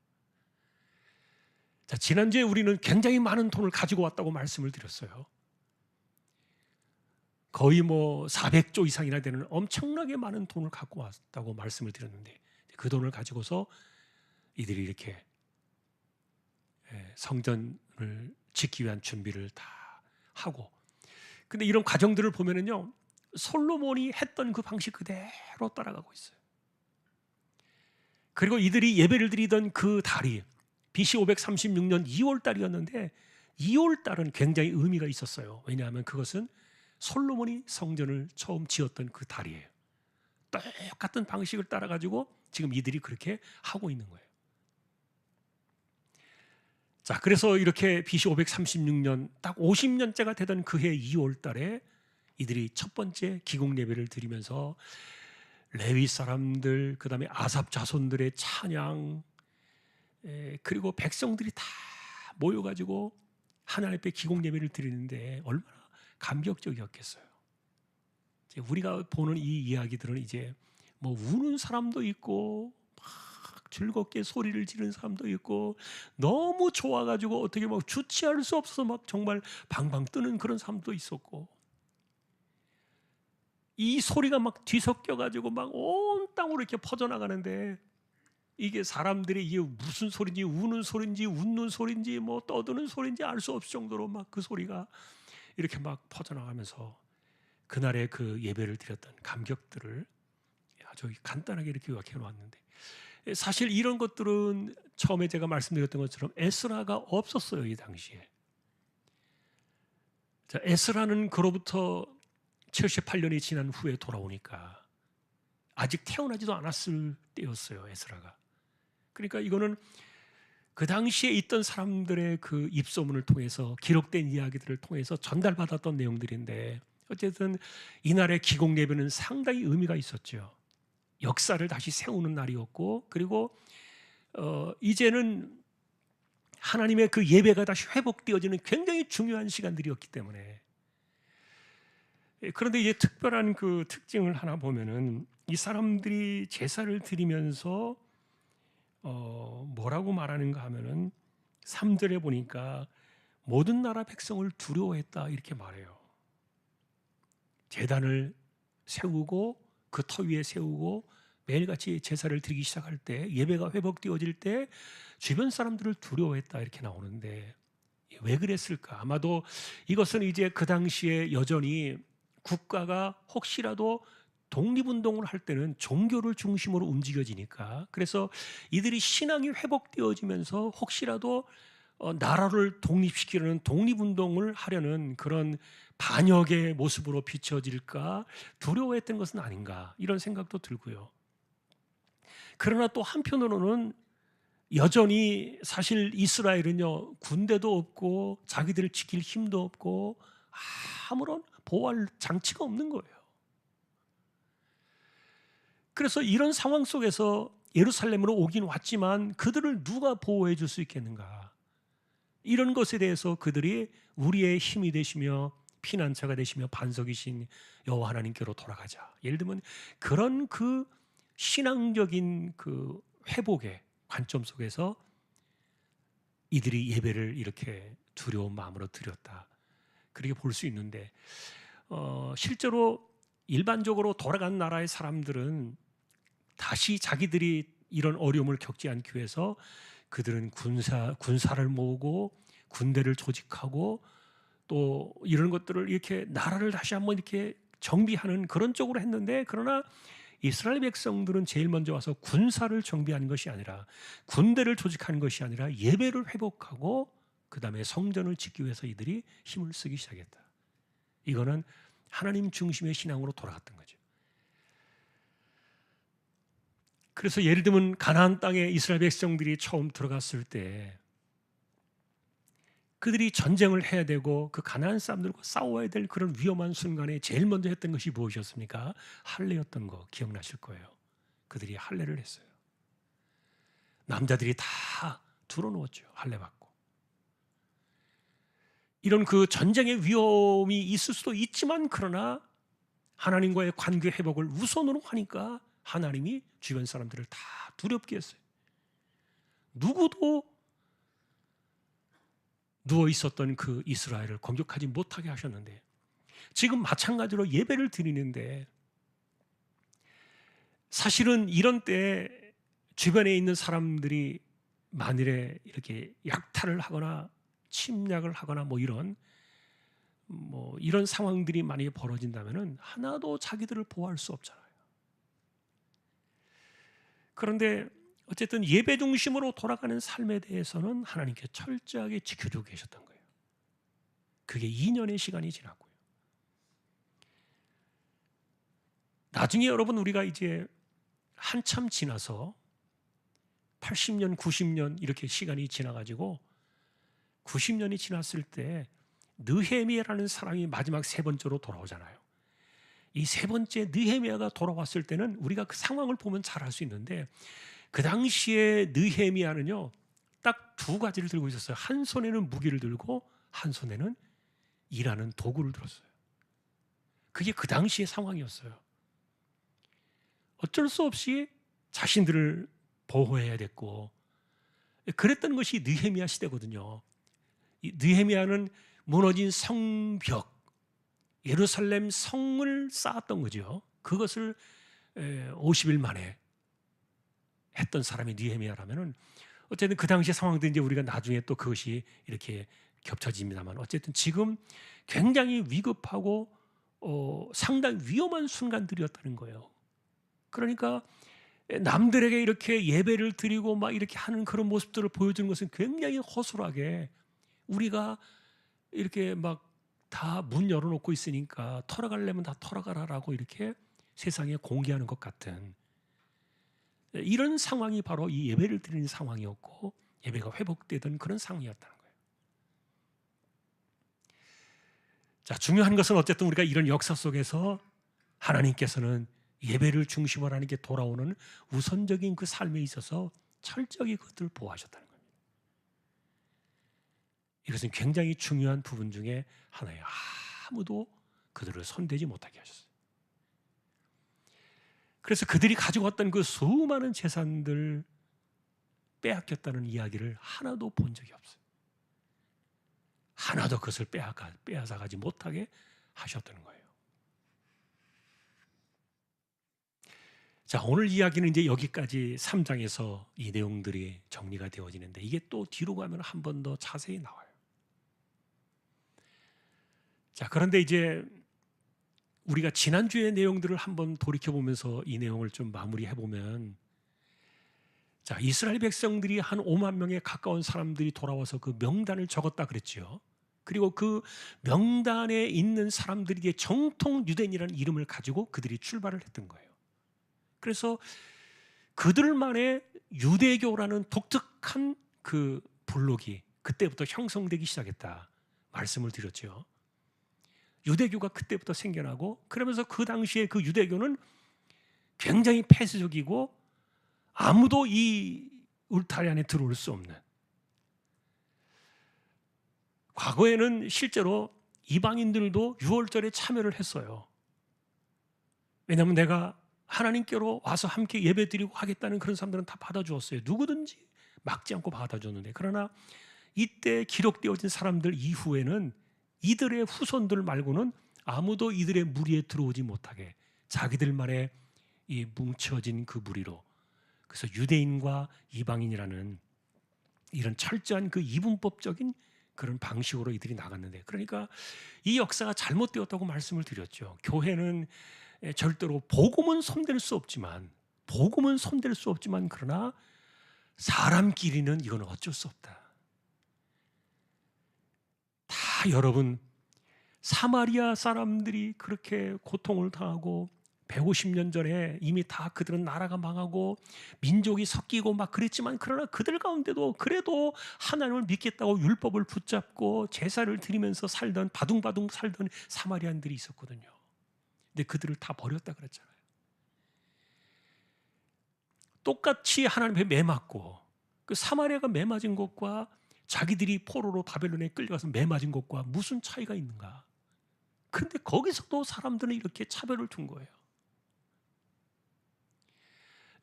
자, 지난주에 우리는 굉장히 많은 돈을 가지고 왔다고 말씀을 드렸어요. 거의 뭐 400조 이상이나 되는 엄청나게 많은 돈을 갖고 왔다고 말씀을 드렸는데, 그 돈을 가지고서 이들이 이렇게 성전을 짓기 위한 준비를 다 하고, 근데 이런 과정들을 보면은요, 솔로몬이 했던 그 방식 그대로 따라가고 있어요. 그리고 이들이 예배를 드리던 그 달이 BC 536년 2월 달이었는데, 2월 달은 굉장히 의미가 있었어요. 왜냐하면 그것은 솔로몬이 성전을 처음 지었던 그 달이에요. 똑같은 방식을 따라가지고 지금 이들이 그렇게 하고 있는 거예요. 자, 그래서 이렇게 BC 536년 딱 50년째가 되던 그해 2월 달에 이들이 첫 번째 기공 예배를 드리면서 레위 사람들, 그 다음에 아삽 자손들의 찬양, 그리고 백성들이 다 모여가지고 하나님 앞에 기공 예배를 드리는데 얼마나 감격적이었겠어요. 우리가 보는 이 이야기들은 이제 뭐 우는 사람도 있고 막 즐겁게 소리를 지르는 사람도 있고, 너무 좋아가지고 어떻게 막 주체할 수 없어서 막 정말 방방 뜨는 그런 사람도 있었고, 이 소리가 막 뒤섞여가지고 막 온 땅으로 이렇게 퍼져나가는데, 이게 사람들이 이게 무슨 소리인지, 우는 소리인지 웃는 소리인지 뭐 떠드는 소리인지 알 수 없을 정도로 막 그 소리가 이렇게 막 퍼져나가면서 그날의 그 예배를 드렸던 감격들을 아주 간단하게 이렇게 요약해 놓았는데, 사실 이런 것들은 처음에 제가 말씀드렸던 것처럼 에스라가 없었어요, 이 당시에. 자, 에스라는 그로부터 78년이 지난 후에 돌아오니까 아직 태어나지도 않았을 때였어요, 에스라가. 그러니까 이거는 그 당시에 있던 사람들의 그 입소문을 통해서 기록된 이야기들을 통해서 전달받았던 내용들인데, 어쨌든 이날의 기공 예배는 상당히 의미가 있었죠. 역사를 다시 세우는 날이었고, 그리고 이제는 하나님의 그 예배가 다시 회복되어지는 굉장히 중요한 시간들이었기 때문에. 그런데 이제 특별한 그 특징을 하나 보면은, 이 사람들이 제사를 드리면서 뭐라고 말하는가 하면은 3절에 보니까 모든 나라 백성을 두려워했다 이렇게 말해요. 제단을 세우고 그 터 위에 세우고 매일같이 제사를 드리기 시작할 때, 예배가 회복되어질 때 주변 사람들을 두려워했다 이렇게 나오는데, 왜 그랬을까? 아마도 이것은 이제 그 당시에 여전히 국가가 혹시라도 독립운동을 할 때는 종교를 중심으로 움직여지니까, 그래서 이들이 신앙이 회복되어지면서 혹시라도 나라를 독립시키려는 독립운동을 하려는 그런 반역의 모습으로 비춰질까 두려워했던 것은 아닌가, 이런 생각도 들고요. 그러나 또 한편으로는 여전히 사실 이스라엘은요, 군대도 없고 자기들을 지킬 힘도 없고 아무런 보호할 장치가 없는 거예요. 그래서 이런 상황 속에서 예루살렘으로 오긴 왔지만 그들을 누가 보호해 줄 수 있겠는가, 이런 것에 대해서 그들이 우리의 힘이 되시며 피난처가 되시며 반석이신 여호와 하나님께로 돌아가자, 예를 들면 그런 그 신앙적인 그 회복의 관점 속에서 이들이 예배를 이렇게 두려운 마음으로 드렸다, 그렇게 볼 수 있는데, 실제로 일반적으로 돌아간 나라의 사람들은 다시 자기들이 이런 어려움을 겪지 않기 위해서 그들은 군사를 모으고 군대를 조직하고 또 이런 것들을 이렇게 나라를 다시 한번 이렇게 정비하는 그런 쪽으로 했는데, 그러나 이스라엘 백성들은 제일 먼저 와서 군사를 정비하는 것이 아니라, 군대를 조직하는 것이 아니라 예배를 회복하고 그 다음에 성전을 짓기 위해서 이들이 힘을 쓰기 시작했다. 이거는 하나님 중심의 신앙으로 돌아갔던 거죠. 그래서 예를 들면 가나안 땅에 이스라엘 백성들이 처음 들어갔을 때 그들이 전쟁을 해야 되고 그 가나안 사람들과 싸워야 될 그런 위험한 순간에 제일 먼저 했던 것이 무엇이었습니까? 할례였던 거 기억나실 거예요. 그들이 할례를 했어요. 남자들이 다 들어놓았죠. 할례 받고. 이런 그 전쟁의 위험이 있을 수도 있지만, 그러나 하나님과의 관계 회복을 우선으로 하니까 하나님이 주변 사람들을 다 두렵게 했어요. 누구도 누워 있었던 그 이스라엘을 공격하지 못하게 하셨는데, 지금 마찬가지로 예배를 드리는데 사실은 이런 때 주변에 있는 사람들이 만일에 이렇게 약탈을 하거나 침략을 하거나 이런 상황들이 만약에 벌어진다면은 하나도 자기들을 보호할 수 없잖아요. 그런데 어쨌든 예배 중심으로 돌아가는 삶에 대해서는 하나님께 철저하게 지켜주고 계셨던 거예요. 그게 2년의 시간이 지났고요. 나중에 여러분, 우리가 이제 한참 지나서 80년, 90년 이렇게 시간이 지나가지고 90년이 지났을 때 느헤미야라는 사람이 마지막 세 번째로 돌아오잖아요. 이 세 번째 느헤미야가 돌아왔을 때는 우리가 그 상황을 보면 잘 알 수 있는데, 그 당시에 느헤미야는요 딱 두 가지를 들고 있었어요. 한 손에는 무기를 들고 한 손에는 일하는 도구를 들었어요. 그게 그 당시의 상황이었어요. 어쩔 수 없이 자신들을 보호해야 됐고, 그랬던 것이 느헤미야 시대거든요. 이 느헤미야는 무너진 성벽, 예루살렘 성을 쌓았던 거죠. 그것을 50일 만에 했던 사람이 느헤미야라면은, 어쨌든 그 당시의 상황도 이제 우리가 나중에 또 그것이 이렇게 겹쳐집니다만, 어쨌든 지금 굉장히 위급하고 상당히 위험한 순간들이었다는 거예요. 그러니까 남들에게 이렇게 예배를 드리고 막 이렇게 하는 그런 모습들을 보여주는 것은 굉장히 허술하게, 우리가 이렇게 막 다 문 열어놓고 있으니까 털어가려면 다 털어가라라고 이렇게 세상에 공개하는 것 같은 이런 상황이 바로 이 예배를 드리는 상황이었고, 예배가 회복되던 그런 상황이었다는 거예요. 자, 중요한 것은 어쨌든 우리가 이런 역사 속에서 하나님께서는 예배를 중심으로 하는 게 돌아오는 우선적인 그 삶에 있어서 철저히 그것들을 보호하셨다는 겁니다. 이것은 굉장히 중요한 부분 중에 하나예요. 아무도 그들을 손대지 못하게 하셨어요. 그래서 그들이 가지고 왔던 그 수많은 재산들 빼앗겼다는 이야기를 하나도 본 적이 없어요. 하나도 그것을 빼앗아가지 못하게 하셨다는 거예요. 자, 오늘 이야기는 이제 여기까지 3장에서 이 내용들이 정리가 되어지는데, 이게 또 뒤로 가면 한 번 더 자세히 나와요. 자, 그런데 이제 우리가 지난주의 내용들을 한번 돌이켜보면서 이 내용을 좀 마무리해보면, 자, 이스라엘 백성들이 한 5만 명에 가까운 사람들이 돌아와서 그 명단을 적었다 그랬죠. 그리고 그 명단에 있는 사람들에게 정통 유대인이라는 이름을 가지고 그들이 출발을 했던 거예요. 그래서 그들만의 유대교라는 독특한 그 블록이 그때부터 형성되기 시작했다 말씀을 드렸죠. 유대교가 그때부터 생겨나고, 그러면서 그 당시에 그 유대교는 굉장히 폐쇄적이고 아무도 이 울타리 안에 들어올 수 없는, 과거에는 실제로 이방인들도 유월절에 참여를 했어요. 왜냐하면 내가 하나님께로 와서 함께 예배드리고 하겠다는 그런 사람들은 다 받아주었어요. 누구든지 막지 않고 받아줬는데, 그러나 이때 기록되어진 사람들 이후에는 이들의 후손들 말고는 아무도 이들의 무리에 들어오지 못하게 자기들만의 이 뭉쳐진 그 무리로, 그래서 유대인과 이방인이라는 이런 철저한 그 이분법적인 그런 방식으로 이들이 나갔는데, 그러니까 이 역사가 잘못되었다고 말씀을 드렸죠. 교회는 절대로 복음은 손댈 수 없지만 그러나 사람끼리는 이건 어쩔 수 없다. 다 여러분, 사마리아 사람들이 그렇게 고통을 당하고 150년 전에 이미 다 그들은 나라가 망하고 민족이 섞이고 막 그랬지만, 그러나 그들 가운데도 그래도 하나님을 믿겠다고 율법을 붙잡고 제사를 드리면서 살던, 바둥바둥 살던 사마리아인들이 있었거든요. 근데 그들을 다 버렸다 그랬잖아요. 똑같이 하나님의 매 맞고, 그 사마리아가 매 맞은 것과 자기들이 포로로 바벨론에 끌려가서 매 맞은 것과 무슨 차이가 있는가? 그런데 거기서도 사람들은 이렇게 차별을 둔 거예요.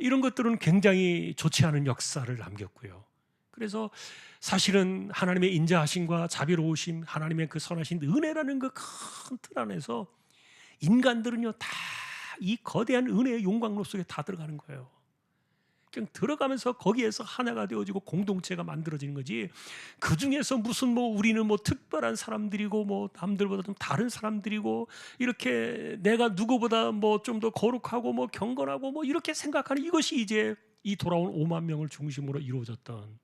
이런 것들은 굉장히 좋지 않은 역사를 남겼고요. 그래서 사실은 하나님의 인자하심과 자비로우심, 하나님의 그 선하신 은혜라는 그 큰 틀 안에서 인간들은요, 다 이 거대한 은혜의 용광로 속에 다 들어가는 거예요. 그냥 들어가면서 거기에서 하나가 되어지고 공동체가 만들어지는 거지, 그 중에서 무슨 우리는 특별한 사람들이고 남들보다 좀 다른 사람들이고 이렇게 내가 누구보다 좀 더 거룩하고 경건하고 이렇게 생각하는, 이것이 이제 이 돌아온 5만 명을 중심으로 이루어졌던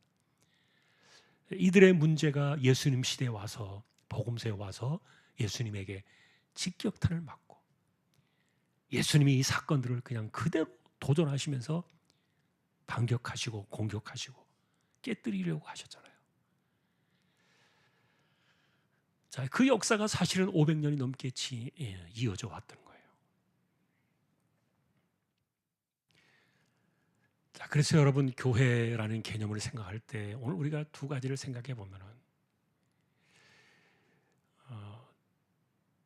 이들의 문제가 예수님 시대에 와서, 복음서에 와서 예수님에게 직격탄을 맞고, 예수님이 이 사건들을 그냥 그대로 도전하시면서 반격하시고 공격하시고 깨뜨리려고 하셨잖아요. 자, 그 역사가 사실은 500년이 넘게 이어져 왔던 거예요. 자, 그래서 여러분, 교회라는 개념을 생각할 때 오늘 우리가 두 가지를 생각해 보면은,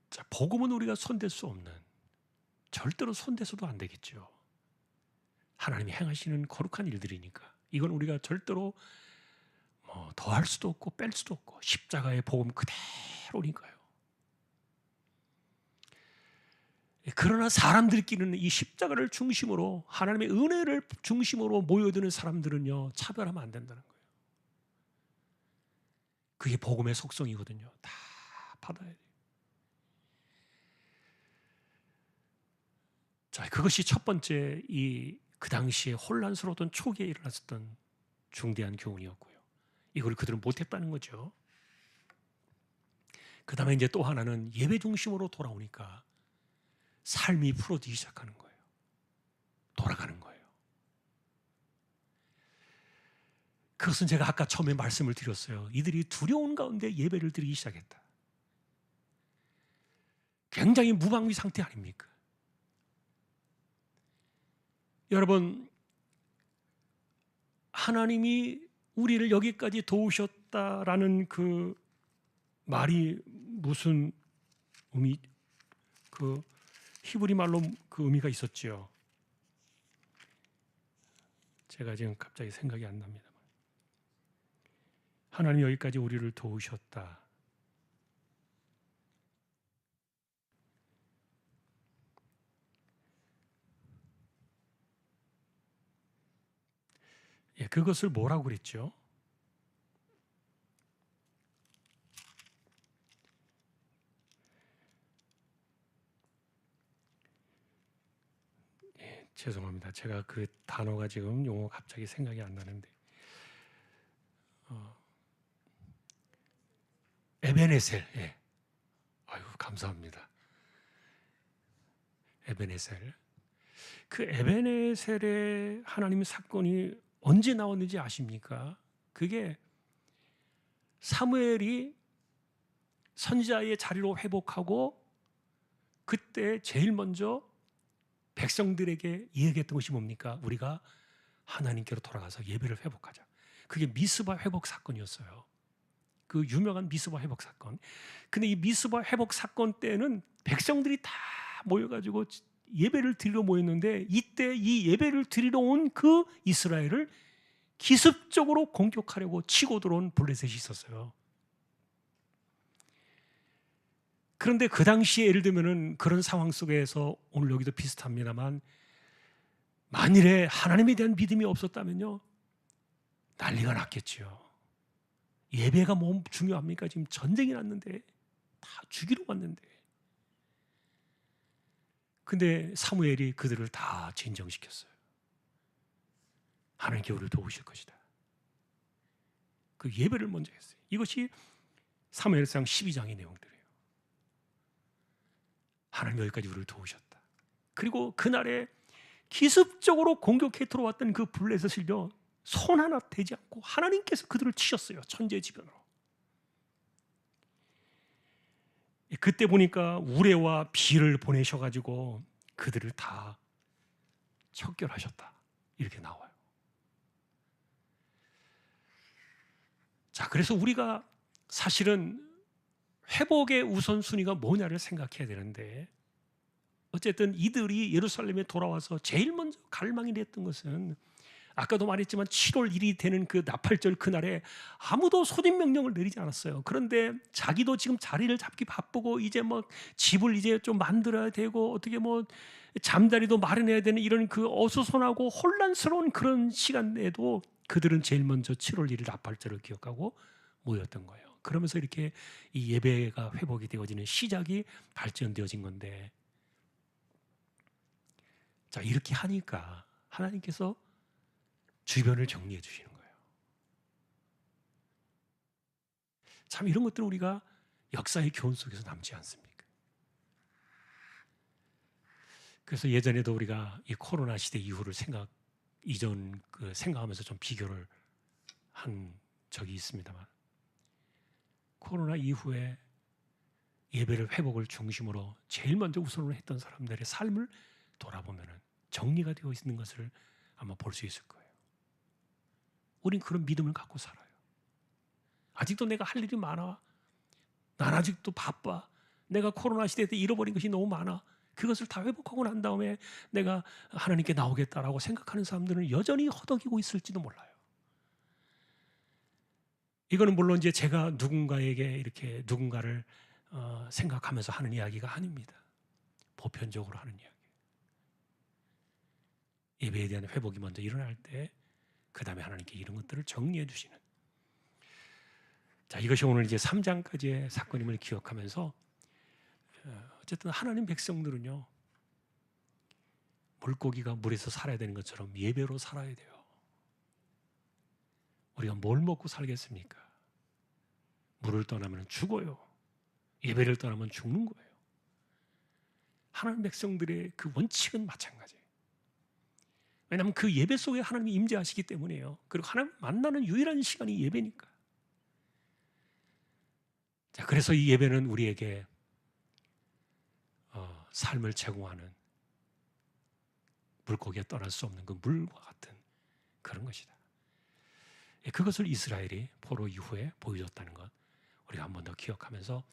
자, 복음은 우리가 손댈 수 없는, 절대로 손대서도 안 되겠죠. 하나님이 행하시는 거룩한 일들이니까 이건 우리가 절대로 더할 수도 없고 뺄 수도 없고 십자가의 복음 그대로니까요. 그러나 사람들끼리는 이 십자가를 중심으로, 하나님의 은혜를 중심으로 모여드는 사람들은요, 차별하면 안 된다는 거예요. 그게 복음의 속성이거든요. 다 받아야 돼요. 자, 그것이 첫 번째 그 당시에 혼란스러웠던 초기에 일어났었던 중대한 교훈이었고요. 이걸 그들은 못했다는 거죠. 그 다음에 이제 또 하나는 예배 중심으로 돌아오니까 삶이 풀어지기 시작하는 거예요. 돌아가는 거예요. 그것은 제가 아까 처음에 말씀을 드렸어요. 이들이 두려운 가운데 예배를 드리기 시작했다. 굉장히 무방비 상태 아닙니까? 여러분, 하나님이 우리를 여기까지 도우셨다라는 그 말이 무슨 의미, 그 히브리 말로 그 의미가 있었죠. 제가 지금 갑자기 생각이 안 납니다. 하나님이 여기까지 우리를 도우셨다. 예, 그것을 뭐라고 그랬죠? 예, 죄송합니다. 제가 그 단어가 지금 용어 갑자기 생각이 안 나는데, 에베네셀. 예. 아유, 감사합니다. 에베네셀. 그 에베네셀의 하나님의 사건이 언제 나왔는지 아십니까? 그게 사무엘이 선지자의 자리로 회복하고 그때 제일 먼저 백성들에게 이야기했던 것이 뭡니까? 우리가 하나님께로 돌아가서 예배를 회복하자. 그게 미스바 회복 사건이었어요. 그 유명한 미스바 회복 사건. 근데 이 미스바 회복 사건 때는 백성들이 다 모여가지고 예배를 드리러 모였는데, 이때 이 예배를 드리러 온 그 이스라엘을 기습적으로 공격하려고 치고 들어온 블레셋이 있었어요. 그런데 그 당시에 예를 들면은 그런 상황 속에서, 오늘 여기도 비슷합니다만, 만일에 하나님에 대한 믿음이 없었다면요, 난리가 났겠지요. 예배가 뭐 중요합니까? 지금 전쟁이 났는데, 다 죽이러 왔는데. 근데 사무엘이 그들을 다 진정시켰어요. 하나님께 우리를 도우실 것이다. 그 예배를 먼저 했어요. 이것이 사무엘상 12장의 내용들이에요. 하나님 여기까지 우리를 도우셨다. 그리고 그날에 기습적으로 공격해 들어왔던 그 블레셋을요, 손 하나 대지 않고 하나님께서 그들을 치셨어요. 천재지변으로. 그때 보니까 우레와 비를 보내셔가지고 그들을 다 척결하셨다, 이렇게 나와요. 자, 그래서 우리가 사실은 회복의 우선순위가 뭐냐를 생각해야 되는데, 어쨌든 이들이 예루살렘에 돌아와서 제일 먼저 갈망이 됐던 것은, 아까도 말했지만 7월 1일이 되는 그 나팔절 그날에 아무도 소집 명령을 내리지 않았어요. 그런데 자기도 지금 자리를 잡기 바쁘고 이제 뭐 집을 이제 좀 만들어야 되고 어떻게 뭐 잠자리도 마련해야 되는 이런 그 어수선하고 혼란스러운 그런 시간에도 그들은 제일 먼저 7월 1일 나팔절을 기억하고 모였던 거예요. 그러면서 이렇게 이 예배가 회복이 되어지는 시작이 발전되어진 건데, 자, 이렇게 하니까 하나님께서 주변을 정리해 주시는 거예요. 참 이런 것들은 우리가 역사의 교훈 속에서 남지 않습니까? 그래서 예전에도 우리가 이 코로나 시대 이후를 생각하면서 좀 비교를 한 적이 있습니다만, 코로나 이후에 예배를 회복을 중심으로 제일 먼저 우선으로 했던 사람들의 삶을 돌아보면 정리가 되어 있는 것을 아마 볼 수 있을 거예요. 우린 그런 믿음을 갖고 살아요. 아직도 내가 할 일이 많아. 난 아직도 바빠. 내가 코로나 시대 때 잃어버린 것이 너무 많아. 그것을 다 회복하고 난 다음에 내가 하나님께 나오겠다라고 생각하는 사람들은 여전히 허덕이고 있을지도 몰라요. 이거는 물론 이제 제가 누군가에게 이렇게 누군가를 생각하면서 하는 이야기가 아닙니다. 보편적으로 하는 이야기. 예배에 대한 회복이 먼저 일어날 때 그 다음에 하나님께 이런 것들을 정리해 주시는, 자, 이것이 오늘 이제 3장까지의 사건임을 기억하면서 어쨌든 하나님 백성들은요, 물고기가 물에서 살아야 되는 것처럼 예배로 살아야 돼요. 우리가 뭘 먹고 살겠습니까? 물을 떠나면 죽어요. 예배를 떠나면 죽는 거예요. 하나님 백성들의 그 원칙은 마찬가지예요. 왜냐하면 그 예배 속에 하나님이 임재하시기 때문이에요. 그리고 하나님 만나는 유일한 시간이 예배니까. 자, 그래서 이 예배는 우리에게 삶을 제공하는, 물고기가 떠날 수 없는 그 물과 같은 그런 것이다. 그것을 이스라엘이 포로 이후에 보여줬다는 것, 우리가 한 번 더 기억하면서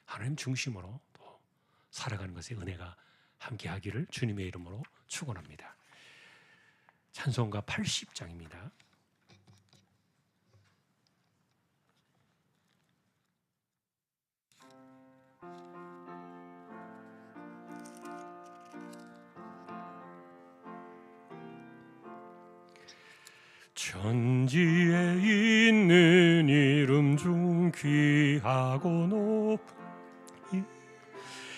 하나님 중심으로 또 살아가는 것에 은혜가 함께하기를 주님의 이름으로 축원합니다. 찬송가 80장입니다. 천지에 있는 이름 중 귀하고 높은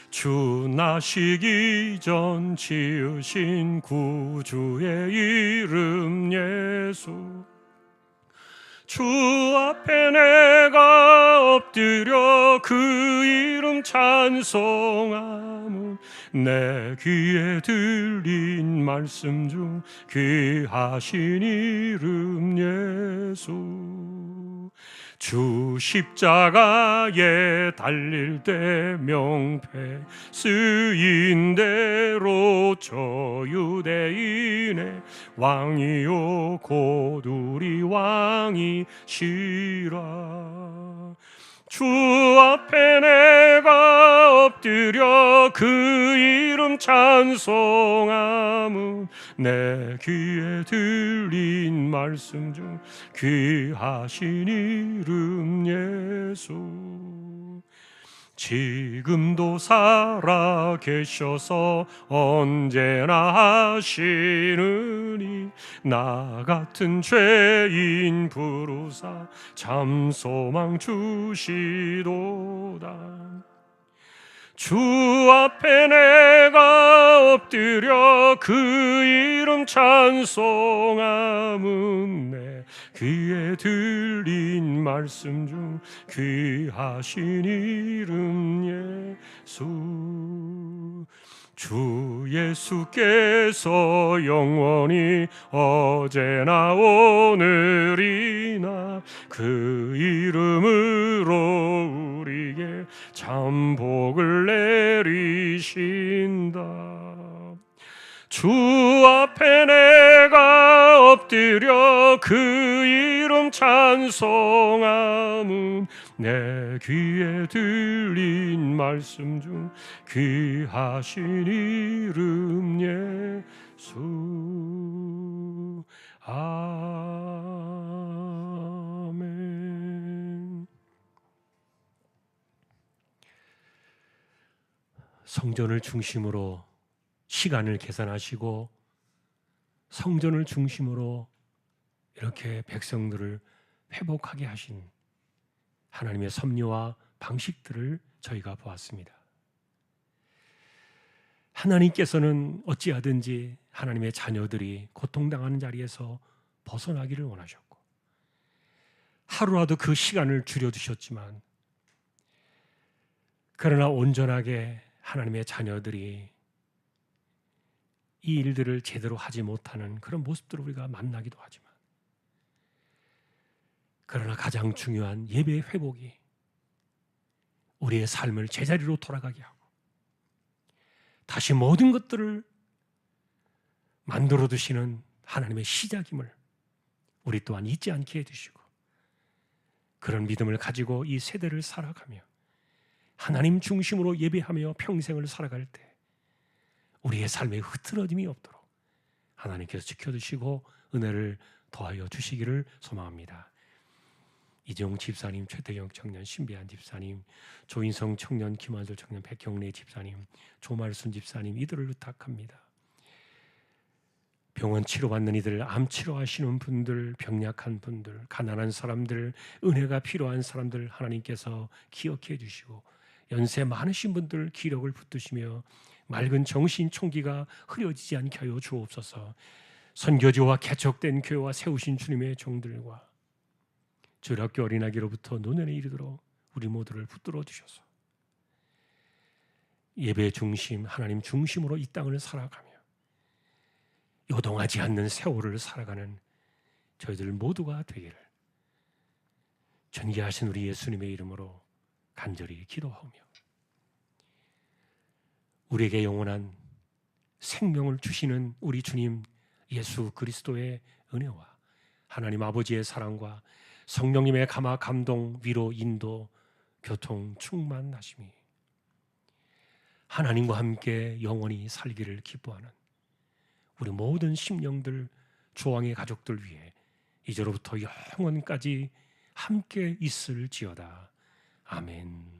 주 나시기 전 지으신 구주의 이름 예수, 주 앞에 내가 엎드려 그 이름 찬송하면 내 귀에 들린 말씀 중 귀하신 이름 예수, 주 십자가에 달릴 때 명패 쓰인 대로 저 유대인의 왕이요 곧 우리 왕이시라. 주 앞에 내가 엎드려 그 이름 찬송하면 내 귀에 들린 말씀 중 귀하신 이름 예수, 지금도 살아 계셔서 언제나 하시느니 나 같은 죄인 부르사 참 소망 주시도다. 주 앞에 내가 엎드려 그 이름 찬송함은 내 귀에 들린 말씀 중 귀하신 이름 예수. 주 예수께서 영원히 어제나 오늘이나 그 이름으로 우리에게 참 복을 내리신다. 주 앞에 내가 엎드려 그 이름 찬송함은 내 귀에 들린 말씀 중 귀하신 이름 예수. 아멘. 성전을 중심으로 시간을 계산하시고 성전을 중심으로 이렇게 백성들을 회복하게 하신 하나님의 섭리와 방식들을 저희가 보았습니다. 하나님께서는 어찌하든지 하나님의 자녀들이 고통당하는 자리에서 벗어나기를 원하셨고 하루라도 그 시간을 줄여주셨지만 그러나 온전하게 하나님의 자녀들이 이 일들을 제대로 하지 못하는 그런 모습들을 우리가 만나기도 하지만 그러나 가장 중요한 예배의 회복이 우리의 삶을 제자리로 돌아가게 하고 다시 모든 것들을 만들어 두시는 하나님의 시작임을 우리 또한 잊지 않게 해주시고 그런 믿음을 가지고 이 세대를 살아가며 하나님 중심으로 예배하며 평생을 살아갈 때 우리의 삶에 흐트러짐이 없도록 하나님께서 지켜주시고 은혜를 더하여 주시기를 소망합니다. 이재용 집사님, 최태경 청년, 신비한 집사님, 조인성 청년, 김한솔 청년, 백경래 집사님, 조말순 집사님 이들을 부탁합니다. 병원 치료받는 이들, 암 치료하시는 분들, 병약한 분들, 가난한 사람들, 은혜가 필요한 사람들 하나님께서 기억해 주시고 연세 많으신 분들 기력을 붙드시며 맑은 정신 총기가 흐려지지 않게 하여 주옵소서. 선교지와 개척된 교회와 세우신 주님의 종들과 주일학교 어린아기로부터 노년에 이르도록 우리 모두를 붙들어 주셔서 예배 중심, 하나님 중심으로 이 땅을 살아가며 요동하지 않는 세월을 살아가는 저희들 모두가 되기를 존귀하신 우리 예수님의 이름으로 간절히 기도하오며 우리에게 영원한 생명을 주시는 우리 주님 예수 그리스도의 은혜와 하나님 아버지의 사랑과 성령님의 감화, 감동, 위로, 인도, 교통, 충만하심이 하나님과 함께 영원히 살기를 기뻐하는 우리 모든 심령들, 조왕의 가족들 위해 이제로부터 영원까지 함께 있을지어다. 아멘.